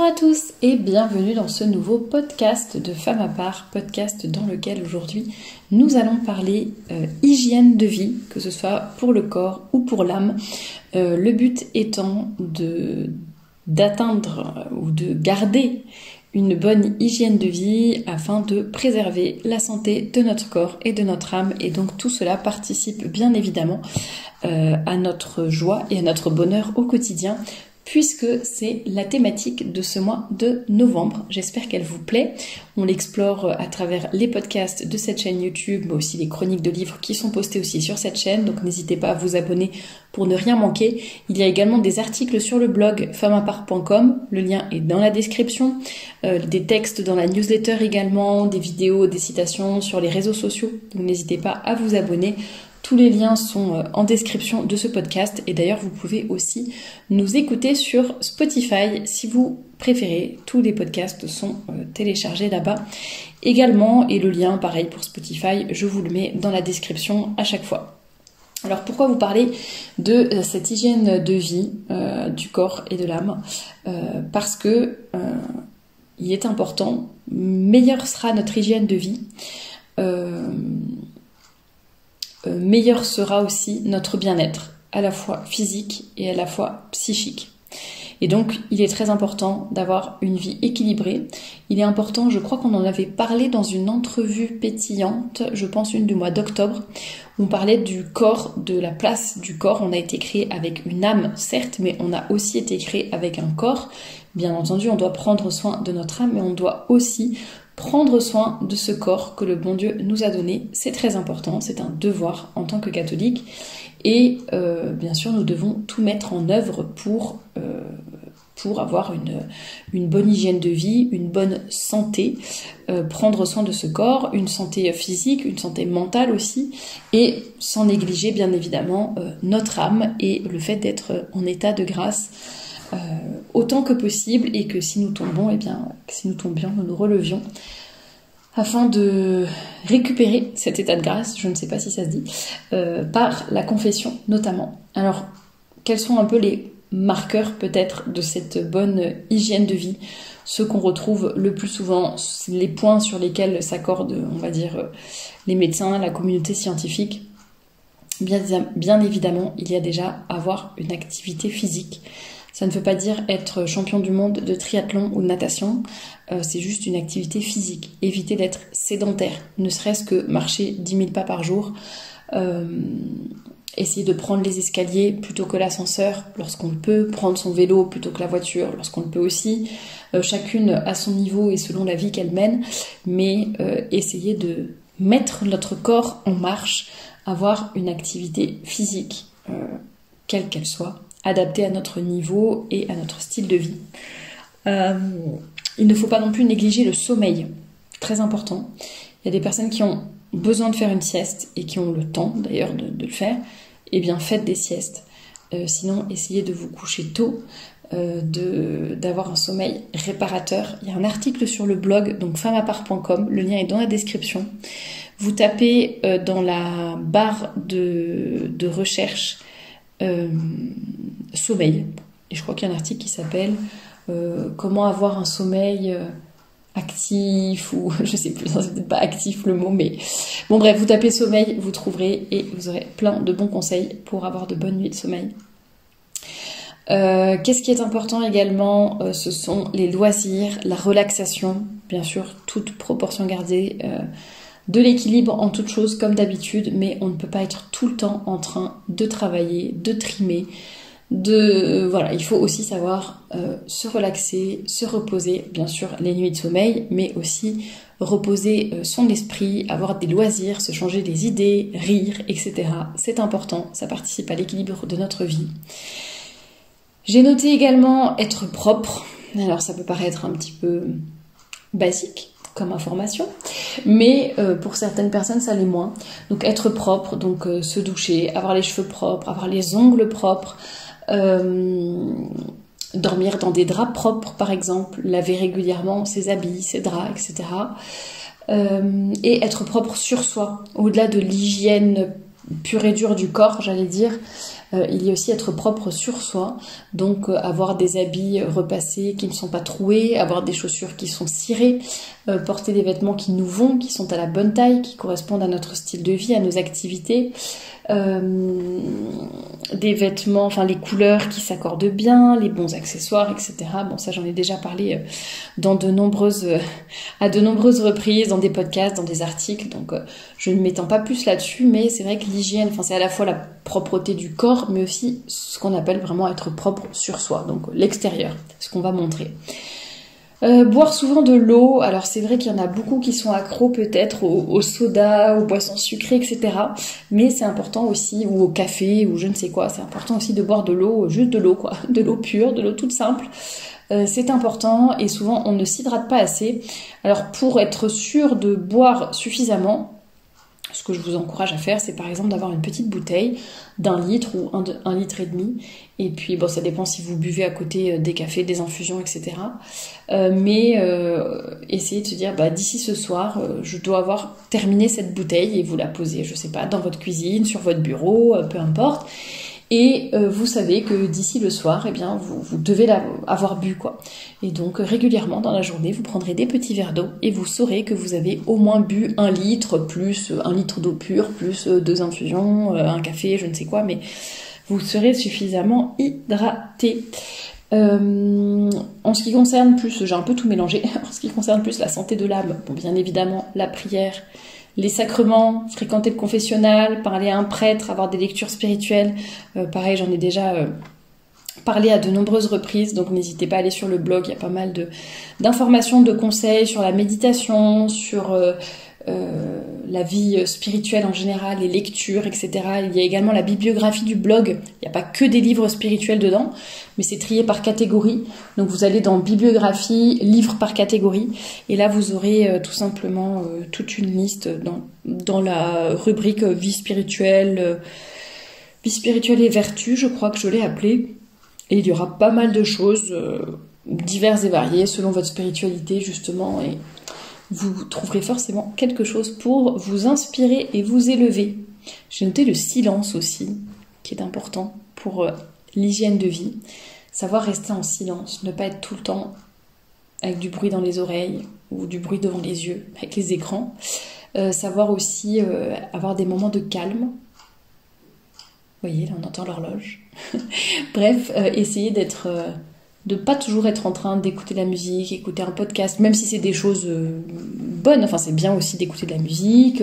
Bonjour à tous et bienvenue dans ce nouveau podcast de Femme à part, podcast dans lequel aujourd'hui nous allons parler hygiène de vie, que ce soit pour le corps ou pour l'âme. Le but étant d'atteindre ou de garder une bonne hygiène de vie afin de préserver la santé de notre corps et de notre âme. Et donc tout cela participe bien évidemment à notre joie et à notre bonheur au quotidien, puisque c'est la thématique de ce mois de novembre. J'espère qu'elle vous plaît. On l'explore à travers les podcasts de cette chaîne YouTube, mais aussi les chroniques de livres qui sont postées aussi sur cette chaîne, donc n'hésitez pas à vous abonner pour ne rien manquer. Il y a également des articles sur le blog femmeapart.com, le lien est dans la description, des textes dans la newsletter également, des vidéos, des citations sur les réseaux sociaux, donc n'hésitez pas à vous abonner. Tous les liens sont en description de ce podcast et d'ailleurs vous pouvez aussi nous écouter sur Spotify si vous préférez. Tous les podcasts sont téléchargés là-bas également et le lien pareil pour Spotify, je vous le mets dans la description à chaque fois. Alors pourquoi vous parler de cette hygiène de vie du corps et de l'âme? Parce que il est important, meilleure sera notre hygiène de vie. Meilleur sera aussi notre bien-être, à la fois physique et à la fois psychique. Et donc, il est très important d'avoir une vie équilibrée. Il est important, je crois qu'on en avait parlé dans une entrevue pétillante, je pense une du mois d'octobre, où on parlait du corps, de la place du corps. On a été créé avec une âme, certes, mais on a aussi été créé avec un corps. Bien entendu, on doit prendre soin de notre âme, mais on doit aussi prendre soin de ce corps que le bon Dieu nous a donné. C'est très important, c'est un devoir en tant que catholique. Et bien sûr, nous devons tout mettre en œuvre pour avoir une bonne hygiène de vie, une bonne santé, prendre soin de ce corps, une santé physique, une santé mentale aussi, et sans négliger bien évidemment notre âme et le fait d'être en état de grâce autant que possible, et que si nous tombons, si nous tombions, nous nous relevions afin de récupérer cet état de grâce, je ne sais pas si ça se dit, par la confession notamment. Alors, quels sont un peu les marqueurs peut-être de cette bonne hygiène de vie? Ceux qu'on retrouve le plus souvent, les points sur lesquels s'accordent, on va dire, les médecins, la communauté scientifique. Bien évidemment, il y a déjà avoir une activité physique. Ça ne veut pas dire être champion du monde de triathlon ou de natation, c'est juste une activité physique. Éviter d'être sédentaire, ne serait-ce que marcher 10 000 pas par jour, essayer de prendre les escaliers plutôt que l'ascenseur lorsqu'on le peut, prendre son vélo plutôt que la voiture lorsqu'on le peut aussi, chacune à son niveau et selon la vie qu'elle mène, mais essayer de mettre notre corps en marche, avoir une activité physique, quelle qu'elle soit, adapté à notre niveau et à notre style de vie. Il ne faut pas non plus négliger le sommeil, très important. Il y a des personnes qui ont besoin de faire une sieste et qui ont le temps d'ailleurs de le faire. Eh bien, faites des siestes. Sinon, essayez de vous coucher tôt, d'avoir un sommeil réparateur. Il y a un article sur le blog, donc femmeapart.com, le lien est dans la description. Vous tapez dans la barre de recherche sommeil, et je crois qu'il y a un article qui s'appelle comment avoir un sommeil actif, ou je sais plus, c'est peut-être pas actif le mot, mais bon bref, vous tapez sommeil, vous trouverez et vous aurez plein de bons conseils pour avoir de bonnes nuits de sommeil. Qu'est-ce qui est important également, ce sont les loisirs, la relaxation, bien sûr, toute proportion gardée, de l'équilibre en toute chose comme d'habitude, mais on ne peut pas être tout le temps en train de travailler, de trimer, voilà, il faut aussi savoir se relaxer, se reposer, bien sûr les nuits de sommeil, mais aussi reposer son esprit, avoir des loisirs, se changer des idées, rire, etc. C'est important, ça participe à l'équilibre de notre vie. J'ai noté également être propre. Alors ça peut paraître un petit peu basique comme information, mais pour certaines personnes ça l'est moins. Donc être propre, donc se doucher, avoir les cheveux propres, avoir les ongles propres, dormir dans des draps propres par exemple, laver régulièrement ses habits, ses draps, etc. Et être propre sur soi, au-delà de l'hygiène pure et dure du corps, j'allais dire, Il y a aussi être propre sur soi, donc avoir des habits repassés qui ne sont pas troués, avoir des chaussures qui sont cirées, porter des vêtements qui nous vont, qui sont à la bonne taille, qui correspondent à notre style de vie, à nos activités, des vêtements, enfin les couleurs qui s'accordent bien, les bons accessoires, etc. Bon, ça j'en ai déjà parlé à de nombreuses reprises, dans des podcasts, dans des articles, donc je ne m'étends pas plus là-dessus, mais c'est vrai que l'hygiène, enfin c'est à la fois la propreté du corps, mais aussi ce qu'on appelle vraiment être propre sur soi, donc l'extérieur, ce qu'on va montrer. Boire souvent de l'eau, alors c'est vrai qu'il y en a beaucoup qui sont accros peut-être au soda, aux boissons sucrées, etc. Mais c'est important aussi, ou au café, ou je ne sais quoi, c'est important aussi de boire de l'eau, juste de l'eau quoi, de l'eau pure, de l'eau toute simple. C'est important et souvent on ne s'hydrate pas assez. Alors pour être sûr de boire suffisamment, ce que je vous encourage à faire, c'est par exemple d'avoir une petite bouteille d'1 litre ou 1,5 litre. Et puis, bon, ça dépend si vous buvez à côté des cafés, des infusions, etc. Essayez de se dire, d'ici ce soir, je dois avoir terminé cette bouteille et vous la posez, je sais pas, dans votre cuisine, sur votre bureau, peu importe. Et vous savez que d'ici le soir, eh bien, vous devez avoir bu, quoi. Et donc, régulièrement dans la journée, vous prendrez des petits verres d'eau et vous saurez que vous avez au moins bu 1 litre, plus 1 litre d'eau pure, plus 2 infusions, un café, je ne sais quoi, mais vous serez suffisamment hydraté. En ce qui concerne plus, j'ai un peu tout mélangé, en ce qui concerne plus la santé de l'âme, bon, bien évidemment, la prière, les sacrements, fréquenter le confessionnal, parler à un prêtre, avoir des lectures spirituelles. Pareil, j'en ai déjà parlé à de nombreuses reprises, donc n'hésitez pas à aller sur le blog, il y a pas mal d'informations, de conseils sur la méditation, sur la vie spirituelle en général, les lectures, etc. Il y a également la bibliographie du blog, il n'y a pas que des livres spirituels dedans, mais c'est trié par catégorie. Donc vous allez dans bibliographie, livres par catégorie, et là vous aurez tout simplement toute une liste dans la rubrique vie spirituelle et vertu, je crois que je l'ai appelée. Et il y aura pas mal de choses diverses et variées selon votre spiritualité justement, et vous trouverez forcément quelque chose pour vous inspirer et vous élever. J'ai noté le silence aussi, qui est important pour l'hygiène de vie. Savoir rester en silence, ne pas être tout le temps avec du bruit dans les oreilles ou du bruit devant les yeux, avec les écrans. Savoir aussi avoir des moments de calme. Vous voyez, là on entend l'horloge. Bref, essayer de pas toujours être en train d'écouter de la musique, écouter un podcast, même si c'est des choses bonnes. Enfin, c'est bien aussi d'écouter de la musique.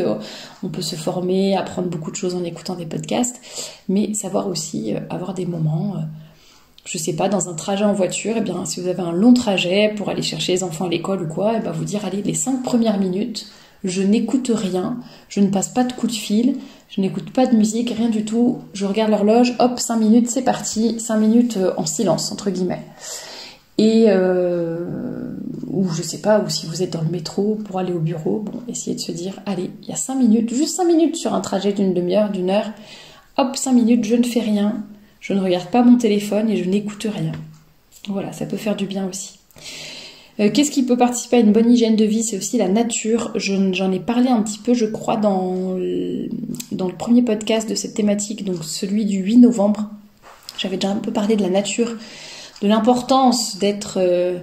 On peut se former, apprendre beaucoup de choses en écoutant des podcasts, mais savoir aussi avoir des moments, je sais pas, dans un trajet en voiture, eh bien, si vous avez un long trajet pour aller chercher les enfants à l'école ou quoi, eh bien, vous dire, allez, les 5 premières minutes, je n'écoute rien, je ne passe pas de coup de fil, je n'écoute pas de musique, rien du tout, je regarde l'horloge, hop, 5 minutes, c'est parti, 5 minutes en silence, entre guillemets. Et, ou je sais pas, ou si vous êtes dans le métro pour aller au bureau, bon, essayez de se dire, allez, il y a 5 minutes, juste 5 minutes sur un trajet d'une demi-heure, d'une heure, hop, 5 minutes, je ne fais rien, je ne regarde pas mon téléphone et je n'écoute rien. Voilà, ça peut faire du bien aussi. Qu'est-ce qui peut participer à une bonne hygiène de vie? C'est aussi la nature. J'en ai parlé un petit peu, je crois, dans le premier podcast de cette thématique, donc celui du 8 novembre. J'avais déjà un peu parlé de la nature, de l'importance de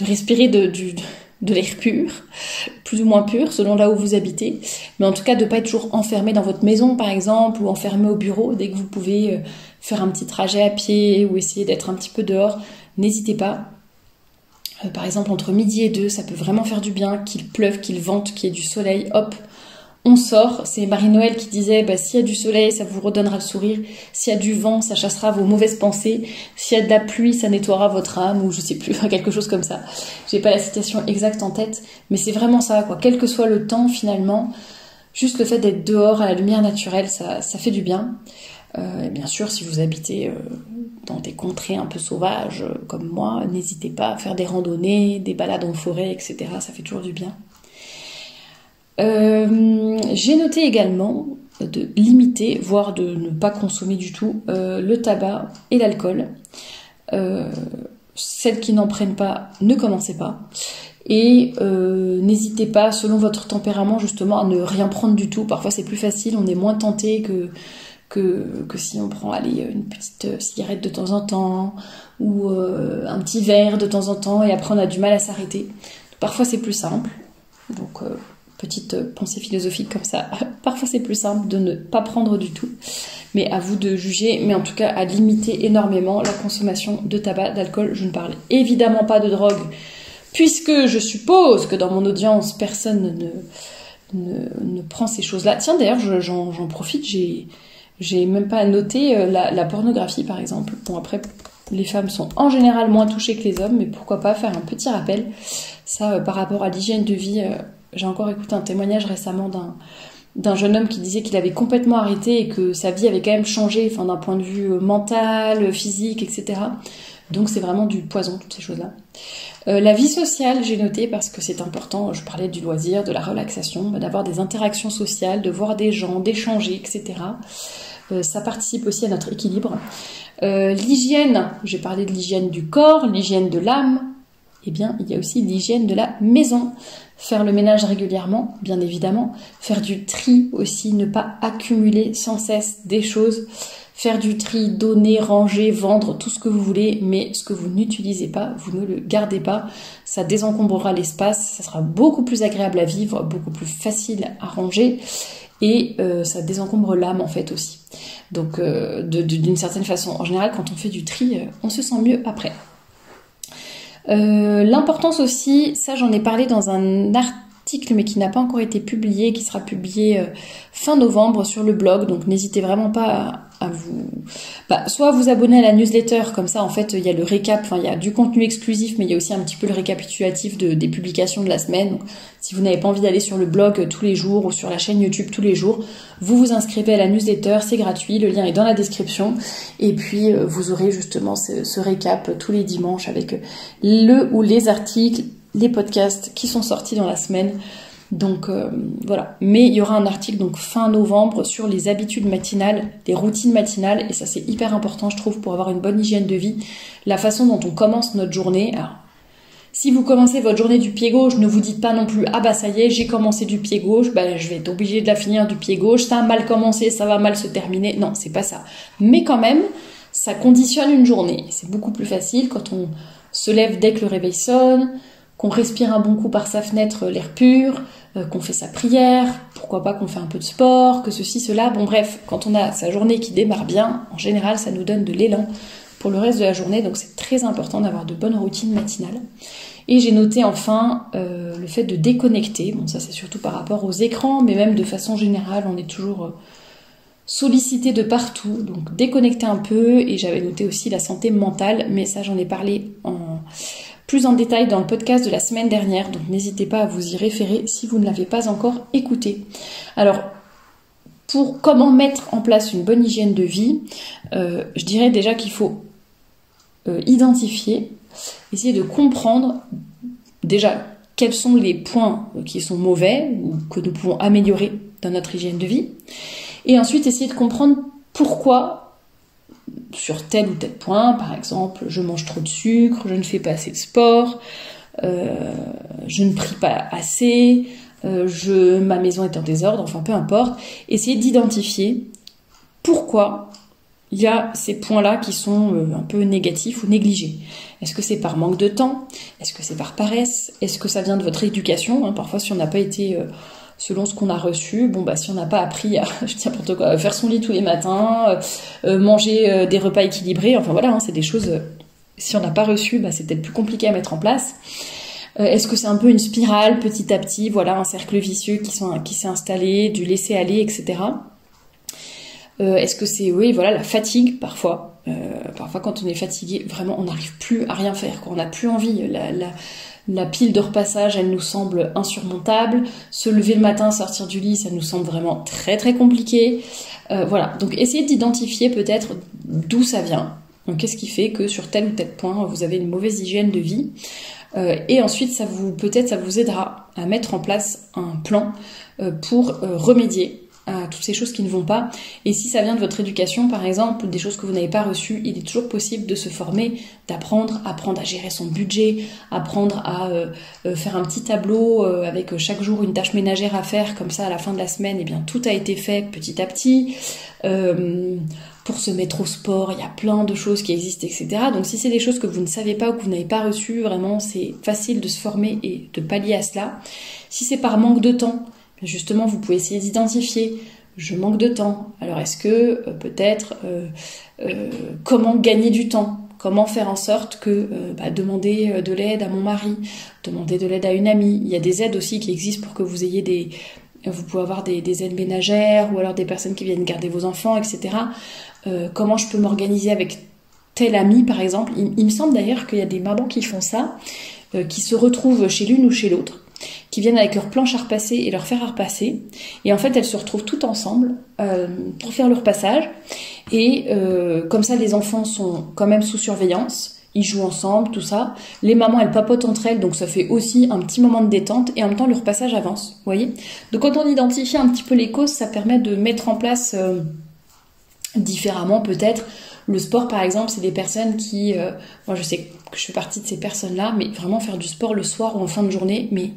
respirer de l'air pur, plus ou moins pur, selon là où vous habitez. Mais en tout cas, de ne pas être toujours enfermé dans votre maison, par exemple, ou enfermé au bureau. Dès que vous pouvez faire un petit trajet à pied ou essayer d'être un petit peu dehors, n'hésitez pas. Par exemple, entre midi et 2, ça peut vraiment faire du bien, qu'il pleuve, qu'il vente, qu'il y ait du soleil, hop, on sort. C'est Marie-Noël qui disait, s'il y a du soleil, ça vous redonnera le sourire, s'il y a du vent, ça chassera vos mauvaises pensées, s'il y a de la pluie, ça nettoiera votre âme, ou je sais plus, quelque chose comme ça. J'ai pas la citation exacte en tête, mais c'est vraiment ça, quoi. Quel que soit le temps, finalement, juste le fait d'être dehors à la lumière naturelle, ça fait du bien. Et bien sûr, si vous habitez dans des contrées un peu sauvages comme moi, n'hésitez pas à faire des randonnées, des balades en forêt, etc. Ça fait toujours du bien. J'ai noté également de limiter, voire de ne pas consommer du tout, le tabac et l'alcool. Celles qui n'en prennent pas, ne commencez pas. Et n'hésitez pas, selon votre tempérament, justement, à ne rien prendre du tout. Parfois, c'est plus facile, on est moins tenté que si on prend une petite cigarette de temps en temps ou un petit verre de temps en temps et après on a du mal à s'arrêter. Parfois c'est plus simple, donc petite pensée philosophique comme ça, parfois c'est plus simple de ne pas prendre du tout, mais à vous de juger, mais en tout cas à limiter énormément la consommation de tabac, d'alcool. Je ne parle évidemment pas de drogue, puisque je suppose que dans mon audience, personne ne prend ces choses-là. Tiens, d'ailleurs, j'en profite, j'ai même pas noté la pornographie, par exemple. Bon, après, les femmes sont en général moins touchées que les hommes, mais pourquoi pas faire un petit rappel. Ça, par rapport à l'hygiène de vie, j'ai encore écouté un témoignage récemment d'un jeune homme qui disait qu'il avait complètement arrêté et que sa vie avait quand même changé, enfin, d'un point de vue mental, physique, etc. Donc c'est vraiment du poison, toutes ces choses-là. La vie sociale, j'ai noté, parce que c'est important, je parlais du loisir, de la relaxation, d'avoir des interactions sociales, de voir des gens, d'échanger, etc. Ça participe aussi à notre équilibre. L'hygiène, j'ai parlé de l'hygiène du corps, l'hygiène de l'âme, eh bien il y a aussi l'hygiène de la maison. Faire le ménage régulièrement, bien évidemment. Faire du tri aussi, ne pas accumuler sans cesse des choses. Faire du tri, donner, ranger, vendre, tout ce que vous voulez, mais ce que vous n'utilisez pas, vous ne le gardez pas. Ça désencombrera l'espace, ça sera beaucoup plus agréable à vivre, beaucoup plus facile à ranger, et ça désencombre l'âme en fait aussi. Donc d'une certaine façon, en général, quand on fait du tri, on se sent mieux après. L'importance aussi, ça j'en ai parlé dans un article mais qui n'a pas encore été publié, qui sera publié fin novembre sur le blog, donc n'hésitez vraiment pas à vous... soit vous abonner à la newsletter, comme ça en fait il y a le récap, enfin il y a du contenu exclusif, mais il y a aussi un petit peu le récapitulatif des publications de la semaine. Donc, si vous n'avez pas envie d'aller sur le blog tous les jours ou sur la chaîne YouTube tous les jours, vous vous inscrivez à la newsletter, c'est gratuit, le lien est dans la description, et puis vous aurez justement ce récap tous les dimanches avec le ou les articles, les podcasts qui sont sortis dans la semaine. Donc voilà, mais il y aura un article donc fin novembre sur les habitudes matinales, les routines matinales, et ça c'est hyper important je trouve pour avoir une bonne hygiène de vie, la façon dont on commence notre journée. Alors, si vous commencez votre journée du pied gauche, ne vous dites pas non plus « Ah bah ça y est, j'ai commencé du pied gauche, je vais être obligée de la finir du pied gauche, ça a mal commencé, ça va mal se terminer ». Non, c'est pas ça. Mais quand même, ça conditionne une journée. C'est beaucoup plus facile quand on se lève dès que le réveil sonne, qu'on respire un bon coup par sa fenêtre l'air pur, qu'on fait sa prière, pourquoi pas qu'on fait un peu de sport, que ceci, cela. Bon bref, quand on a sa journée qui démarre bien, en général ça nous donne de l'élan pour le reste de la journée, donc c'est très important d'avoir de bonnes routines matinales. Et j'ai noté enfin le fait de déconnecter, bon ça c'est surtout par rapport aux écrans, mais même de façon générale on est toujours sollicité de partout, donc déconnecter un peu, et j'avais noté aussi la santé mentale, mais ça j'en ai parlé plus en détail dans le podcast de la semaine dernière, donc n'hésitez pas à vous y référer si vous ne l'avez pas encore écouté. Alors, pour comment mettre en place une bonne hygiène de vie, je dirais déjà qu'il faut identifier, essayer de comprendre déjà quels sont les points qui sont mauvais ou que nous pouvons améliorer dans notre hygiène de vie, et ensuite essayer de comprendre pourquoi sur tel ou tel point, par exemple, je mange trop de sucre, je ne fais pas assez de sport, je ne prie pas assez, ma maison est en désordre, enfin peu importe. Essayez d'identifier pourquoi il y a ces points-là qui sont un peu négatifs ou négligés. Est-ce que c'est par manque de temps? Est-ce que c'est par paresse? Est-ce que ça vient de votre éducation? Parfois, si on n'a pas été... selon ce qu'on a reçu, si on n'a pas appris à, faire son lit tous les matins, manger des repas équilibrés, enfin voilà, c'est des choses, si on n'a pas reçu, c'est peut-être plus compliqué à mettre en place. Est-ce que c'est un peu une spirale, petit à petit, voilà, un cercle vicieux qui s'est installé, du laisser aller, etc. Est-ce que c'est, la fatigue, parfois. Parfois, quand on est fatigué, vraiment, on n'arrive plus à rien faire, on n'a plus envie, la pile de repassage, elle nous semble insurmontable. Se lever le matin, sortir du lit, ça nous semble vraiment très très compliqué. Voilà, donc essayez d'identifier peut-être d'où ça vient. Donc qu'est-ce qui fait que sur tel ou tel point, vous avez une mauvaise hygiène de vie. Et ensuite, ça vous aidera à mettre en place un plan pour remédier à toutes ces choses qui ne vont pas. Et si ça vient de votre éducation, par exemple, des choses que vous n'avez pas reçues, il est toujours possible de se former, apprendre à gérer son budget, apprendre à faire un petit tableau avec chaque jour une tâche ménagère à faire, comme ça à la fin de la semaine, eh bien tout a été fait petit à petit. Pour se mettre au sport, il y a plein de choses qui existent, etc. Donc si c'est des choses que vous ne savez pas ou que vous n'avez pas reçues, vraiment c'est facile de se former et de pallier à cela. Si c'est par manque de temps, justement vous pouvez essayer d'identifier je manque de temps. Alors est-ce que peut-être comment gagner du temps? Comment faire en sorte que demander de l'aide à mon mari, demander de l'aide à une amie. Il y a des aides aussi qui existent pour que vous ayez vous pouvez avoir des aides ménagères ou alors des personnes qui viennent garder vos enfants, etc. Comment je peux m'organiser avec tel ami, par exemple. Il me semble d'ailleurs qu'il y a des mamans qui font ça, qui se retrouvent chez l'une ou chez l'autre, qui viennent avec leur planche à repasser et leur fer à repasser. Et en fait, elles se retrouvent toutes ensemble pour faire leur passage. Et comme ça, les enfants sont quand même sous surveillance. Ils jouent ensemble, tout ça. Les mamans, elles papotent entre elles, donc ça fait aussi un petit moment de détente. Et en même temps, leur passage avance, vous voyez. Donc quand on identifie un petit peu les causes, ça permet de mettre en place différemment peut-être. Le sport, par exemple, c'est des personnes qui... moi, je sais que je fais partie de ces personnes-là, mais vraiment faire du sport le soir ou en fin de journée, mais...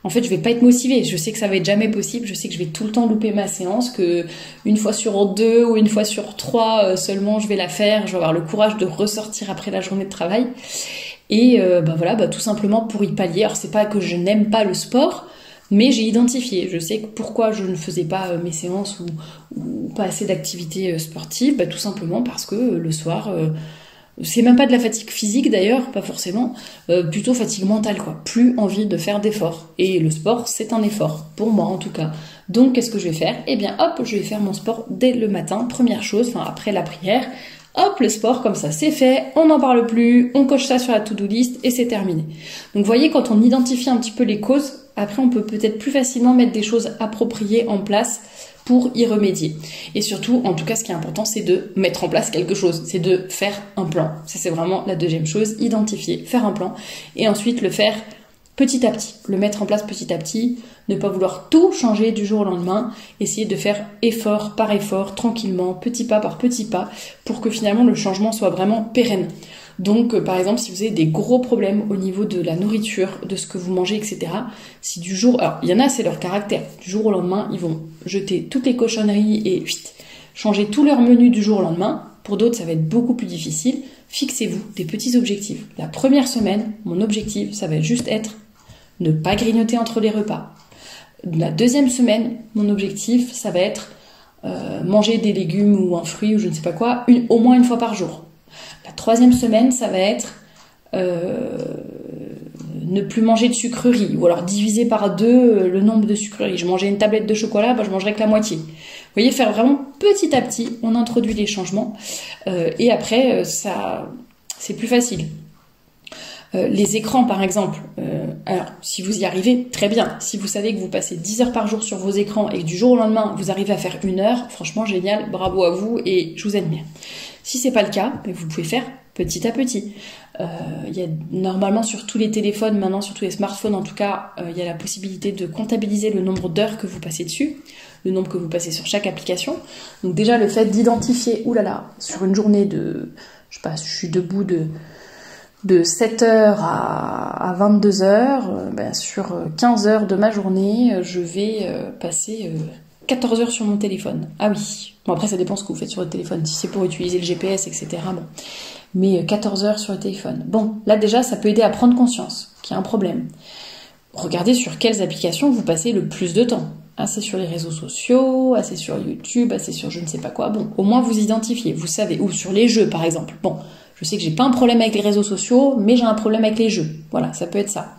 En fait, je vais pas être motivée. Je sais que ça va être jamais possible. Je sais que je vais tout le temps louper ma séance, que une fois sur 2 ou une fois sur 3 seulement, je vais la faire. Je vais avoir le courage de ressortir après la journée de travail. Et tout simplement pour y pallier. Alors, c'est pas que je n'aime pas le sport, mais j'ai identifié. Je sais que pourquoi je ne faisais pas mes séances ou pas assez d'activités sportives. Tout simplement parce que le soir... c'est même pas de la fatigue physique d'ailleurs, pas forcément, plutôt fatigue mentale quoi, plus envie de faire d'efforts. Et le sport c'est un effort, pour moi en tout cas. Donc qu'est-ce que je vais faire? Eh bien hop, je vais faire mon sport dès le matin, première chose, après la prière, hop le sport comme ça c'est fait, on n'en parle plus, on coche ça sur la to-do list et c'est terminé. Donc vous voyez quand on identifie un petit peu les causes, après on peut peut-être plus facilement mettre des choses appropriées en place pour y remédier. Et surtout, en tout cas, ce qui est important, c'est de mettre en place quelque chose, c'est de faire un plan. Ça, c'est vraiment la deuxième chose, identifier, faire un plan, et ensuite le faire petit à petit, le mettre en place petit à petit, ne pas vouloir tout changer du jour au lendemain, essayer de faire effort par effort, tranquillement, petit pas par petit pas, pour que finalement le changement soit vraiment pérenne. Donc, par exemple, si vous avez des gros problèmes au niveau de la nourriture, de ce que vous mangez, etc., si du jour... Alors, il y en a, c'est leur caractère. Du jour au lendemain, ils vont jeter toutes les cochonneries et changer tout leur menu du jour au lendemain. Pour d'autres, ça va être beaucoup plus difficile. Fixez-vous des petits objectifs. La première semaine, mon objectif, ça va juste être ne pas grignoter entre les repas. La deuxième semaine, mon objectif, ça va être manger des légumes ou un fruit ou je ne sais pas quoi, au moins une fois par jour. La troisième semaine, ça va être ne plus manger de sucreries, ou alors diviser par 2 le nombre de sucreries. Je mangeais une tablette de chocolat, je mangerai que la moitié. Vous voyez, faire vraiment petit à petit, on introduit les changements, et après, c'est plus facile. Les écrans, par exemple, alors si vous y arrivez, très bien. Si vous savez que vous passez 10 heures par jour sur vos écrans et que du jour au lendemain, vous arrivez à faire 1 heure, franchement, génial, bravo à vous et je vous admire. Si c'est pas le cas, vous pouvez faire petit à petit. Il y a normalement sur tous les téléphones, maintenant sur tous les smartphones en tout cas, il y a la possibilité de comptabiliser le nombre d'heures que vous passez dessus, le nombre que vous passez sur chaque application. Donc déjà le fait d'identifier, sur une journée de, je sais pas, je suis debout de 7h à 22h, sur 15 heures de ma journée, je vais passer 14 heures sur mon téléphone. Ah oui. Bon, après, ça dépend ce que vous faites sur votre téléphone. Si c'est pour utiliser le GPS, etc. Bon. Mais 14 heures sur le téléphone. Bon, là déjà, ça peut aider à prendre conscience qu'il y a un problème. Regardez sur quelles applications vous passez le plus de temps. Assez sur les réseaux sociaux, assez sur YouTube, assez sur je ne sais pas quoi. Bon, au moins vous identifiez, vous savez. Ou sur les jeux, par exemple. Bon, je sais que j'ai pas un problème avec les réseaux sociaux, mais j'ai un problème avec les jeux. Voilà, ça peut être ça.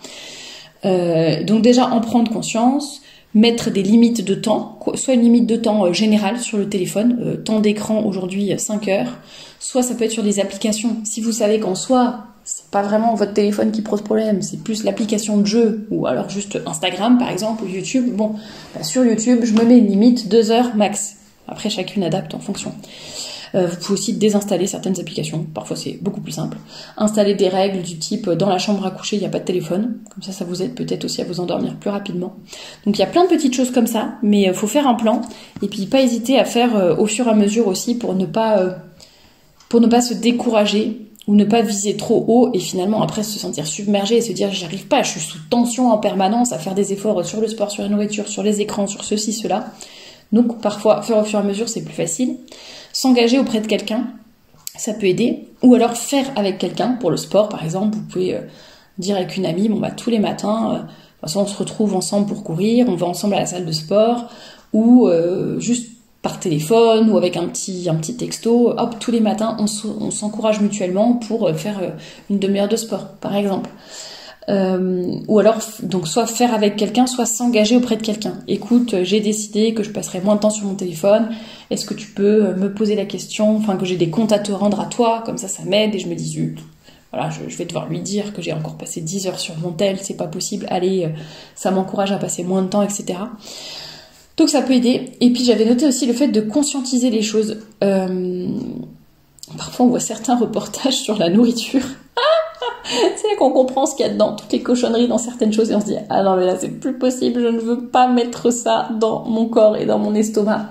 Donc déjà, en prendre conscience, mettre des limites de temps, soit une limite de temps générale sur le téléphone, temps d'écran aujourd'hui 5 heures, soit ça peut être sur des applications. Si vous savez qu'en soi, c'est pas vraiment votre téléphone qui pose problème, c'est plus l'application de jeu, ou alors juste Instagram par exemple, ou YouTube, bon, sur YouTube, je me mets une limite 2 heures max. Après, chacune adapte en fonction. Vous pouvez aussi désinstaller certaines applications, parfois c'est beaucoup plus simple. Installer des règles du type dans la chambre à coucher, il n'y a pas de téléphone, comme ça vous aide peut-être aussi à vous endormir plus rapidement. Donc il y a plein de petites choses comme ça, mais il faut faire un plan, et puis pas hésiter à faire au fur et à mesure aussi pour ne pas se décourager, ou ne pas viser trop haut et finalement après se sentir submergé et se dire j'y arrive pas, je suis sous tension en permanence à faire des efforts sur le sport, sur la nourriture, sur les écrans, sur ceci, cela. Donc parfois faire au fur et à mesure c'est plus facile. S'engager auprès de quelqu'un, ça peut aider. Ou alors faire avec quelqu'un pour le sport par exemple, vous pouvez dire avec une amie, tous les matins, de toute façon on se retrouve ensemble pour courir, on va ensemble à la salle de sport, ou juste par téléphone ou avec un petit texto, hop, tous les matins, on s'encourage mutuellement pour faire une demi-heure de sport, par exemple. Ou alors, donc soit faire avec quelqu'un, soit s'engager auprès de quelqu'un. Écoute, j'ai décidé que je passerai moins de temps sur mon téléphone, est-ce que tu peux me poser la question, que j'ai des comptes à te rendre à toi, comme ça m'aide, et je me dis, zut, voilà, je vais devoir lui dire que j'ai encore passé 10 heures sur mon tel, c'est pas possible, allez, ça m'encourage à passer moins de temps, etc. Donc ça peut aider. Et puis j'avais noté aussi le fait de conscientiser les choses. Parfois on voit certains reportages sur la nourriture. C'est là qu'on comprend ce qu'il y a dedans, toutes les cochonneries dans certaines choses, et on se dit ah non mais là c'est plus possible, je ne veux pas mettre ça dans mon corps et dans mon estomac.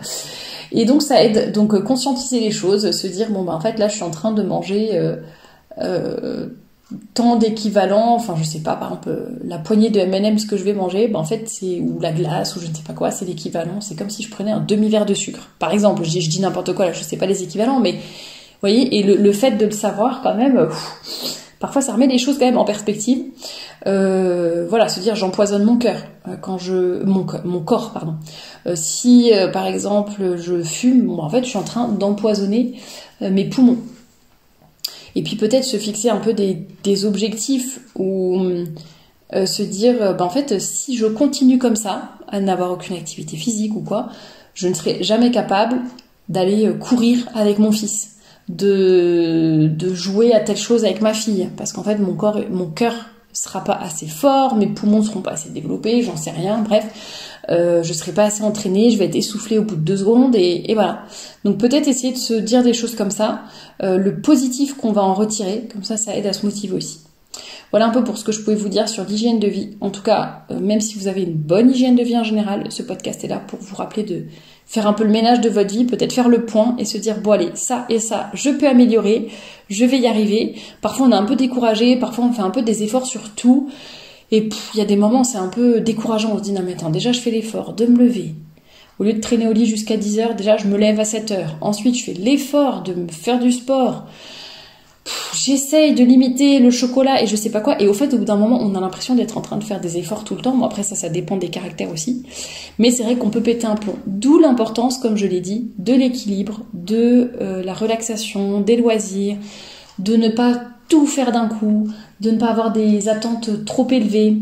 Et donc ça aide. Donc conscientiser les choses, se dire en fait là je suis en train de manger tant d'équivalents, je sais pas, par exemple la poignée de M&M's que je vais manger, en fait c'est, ou la glace ou je ne sais pas quoi, c'est l'équivalent, c'est comme si je prenais un demi-verre de sucre par exemple. Je dis n'importe quoi là, je sais pas les équivalents, mais vous voyez, et le fait de le savoir quand même, parfois ça remet les choses quand même en perspective. Se dire j'empoisonne mon cœur mon corps pardon. Si par exemple je fume, en fait je suis en train d'empoisonner mes poumons. Et puis peut-être se fixer un peu des objectifs ou se dire, en fait, si je continue comme ça, à n'avoir aucune activité physique ou quoi, je ne serai jamais capable d'aller courir avec mon fils, de jouer à telle chose avec ma fille, parce qu'en fait mon cœur sera pas assez fort, mes poumons seront pas assez développés, j'en sais rien, bref. Je serai pas assez entraînée, je vais être essoufflée au bout de 2 secondes et voilà. Donc peut-être essayer de se dire des choses comme ça, le positif qu'on va en retirer, comme ça aide à se motiver aussi. Voilà un peu pour ce que je pouvais vous dire sur l'hygiène de vie. En tout cas, même si vous avez une bonne hygiène de vie en général, ce podcast est là pour vous rappeler de faire un peu le ménage de votre vie, peut-être faire le point et se dire bon allez, ça et ça, je peux améliorer, je vais y arriver. Parfois on est un peu découragé, parfois on fait un peu des efforts sur tout. Et il y a des moments où c'est un peu décourageant, on se dit non mais attends, déjà je fais l'effort de me lever. Au lieu de traîner au lit jusqu'à 10h, déjà je me lève à 7h. Ensuite je fais l'effort de me faire du sport. J'essaye de limiter le chocolat et je sais pas quoi. Et au fait, au bout d'un moment, on a l'impression d'être en train de faire des efforts tout le temps. Bon après ça dépend des caractères aussi. Mais c'est vrai qu'on peut péter un plomb. D'où l'importance, comme je l'ai dit, de l'équilibre, de la relaxation, des loisirs, de ne pas tout faire d'un coup, de ne pas avoir des attentes trop élevées,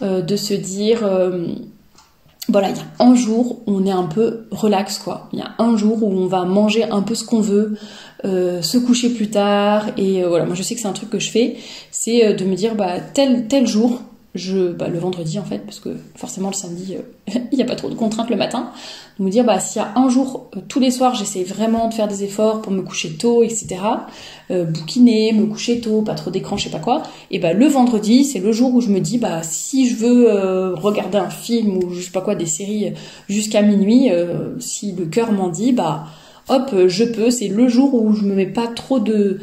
de se dire il y a un jour où on est un peu relax quoi. Il y a un jour où on va manger un peu ce qu'on veut, se coucher plus tard et voilà. Moi je sais que c'est un truc que je fais, c'est de me dire tel jour, le vendredi en fait, parce que forcément le samedi il n'y a pas trop de contraintes le matin, de me dire s'il y a un jour, tous les soirs j'essaie vraiment de faire des efforts pour me coucher tôt, etc. Bouquiner, me coucher tôt, pas trop d'écran, je sais pas quoi, et le vendredi c'est le jour où je me dis si je veux regarder un film ou je sais pas quoi, des séries jusqu'à minuit, si le cœur m'en dit hop je peux, c'est le jour où je me mets pas trop de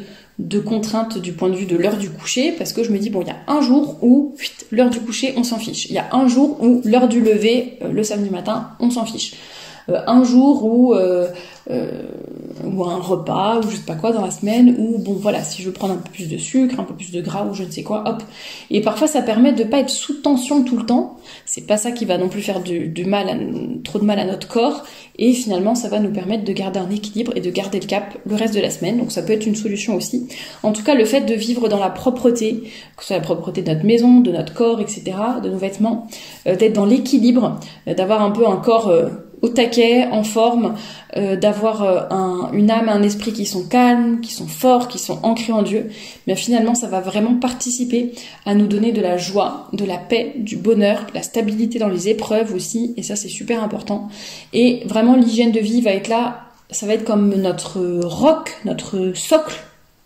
contraintes du point de vue de l'heure du coucher, parce que je me dis il y a un jour où l'heure du coucher on s'en fiche, il y a un jour où l'heure du lever le samedi matin on s'en fiche, un jour où un repas ou je sais pas quoi dans la semaine où si je veux prendre un peu plus de sucre, un peu plus de gras ou je ne sais quoi, hop. Et parfois ça permet de pas être sous tension tout le temps. C'est pas ça qui va non plus faire trop de mal à notre corps, et finalement ça va nous permettre de garder un équilibre et de garder le cap le reste de la semaine. Donc ça peut être une solution aussi. En tout cas, le fait de vivre dans la propreté, que ce soit la propreté de notre maison, de notre corps, etc., de nos vêtements, d'être dans l'équilibre, d'avoir un peu un corps au taquet, en forme, d'avoir une âme et un esprit qui sont calmes, qui sont forts, qui sont ancrés en Dieu, mais finalement ça va vraiment participer à nous donner de la joie, de la paix, du bonheur, de la stabilité dans les épreuves aussi, et ça c'est super important. Et vraiment l'hygiène de vie va être là ça va être comme notre roc, notre socle,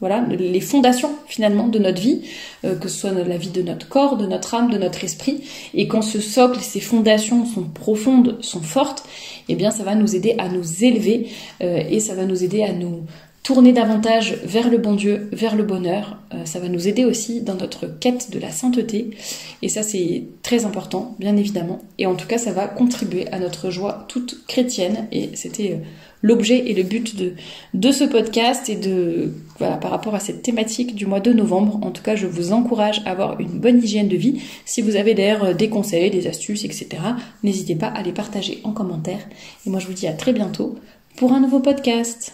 voilà, les fondations finalement de notre vie, que ce soit la vie de notre corps, de notre âme, de notre esprit. Et quand ce socle, ces fondations sont profondes, sont fortes, eh bien ça va nous aider à nous élever et ça va nous aider à nous tourner davantage vers le bon Dieu, vers le bonheur. Ça va nous aider aussi dans notre quête de la sainteté. Et ça, c'est très important, bien évidemment. Et en tout cas, ça va contribuer à notre joie toute chrétienne. Et c'était l'objet et le but de ce podcast et voilà, par rapport à cette thématique du mois de novembre. En tout cas, je vous encourage à avoir une bonne hygiène de vie. Si vous avez d'ailleurs des conseils, des astuces, etc., n'hésitez pas à les partager en commentaire. Et moi, je vous dis à très bientôt pour un nouveau podcast.